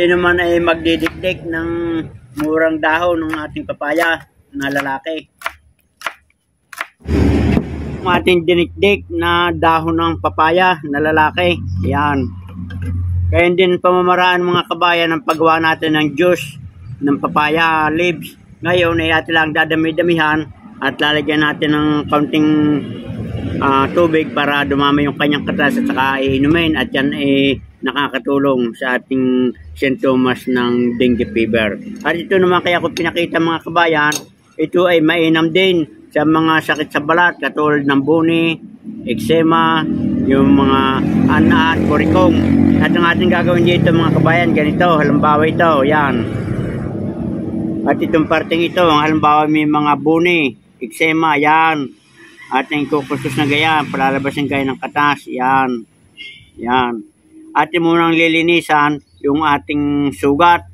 Ito naman ay magdidikdik ng murang dahon ng ating papaya na lalaki. Ang ating dinikdik na dahon ng papaya na lalaki. Yan. Kaya din pamamaraan mga kabayan ng paggawa natin ng juice ng papaya leaves. Ngayon ay atin lang dadami-damihan at lalagyan natin ng kaunting tubig para dumami yung kanyang katas at saka iinumin, at yan ay nakakatulong sa ating sintomas ng dengue fever. At ito naman kaya ko pinakita mga kabayan, ito ay mainam din sa mga sakit sa balat katulad ng buni, eczema, yung mga anat, kurikong. At ang ating gagawin dito mga kabayan, ganito, halimbawa ito, yan. At itong parting ito, halimbawa may mga buni, eczema, yan. Ating kukustos na ganyan, palalabasin kayo ng katas, yan. Yan. Ating munang lilinisan yung ating sugat.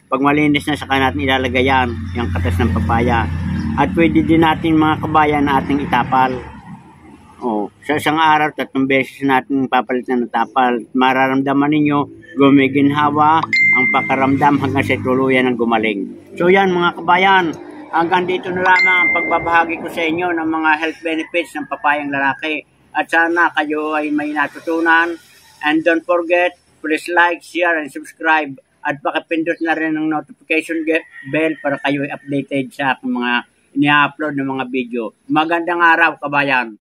Pag malinis na, saka natin ilalagay yan, yung katas ng papaya. At pwede din natin mga kabayan na ating itapal. O, sa isang araw, 3 beses natin papalitan ng tapal. Mararamdaman ninyo, gumiginhawa ang pakaramdam hanggang sa tuluyan ng gumaling. So yan mga kabayan, hanggang dito na lamang ang pagbabahagi ko sa inyo ng mga health benefits ng papayang lalaki. At sana kayo ay may natutunan. And don't forget, please like, share, and subscribe. At pakipindot na rin ng notification bell para kayo ay updated sa aking mga ini-upload ng mga video. Magandang araw kabayan!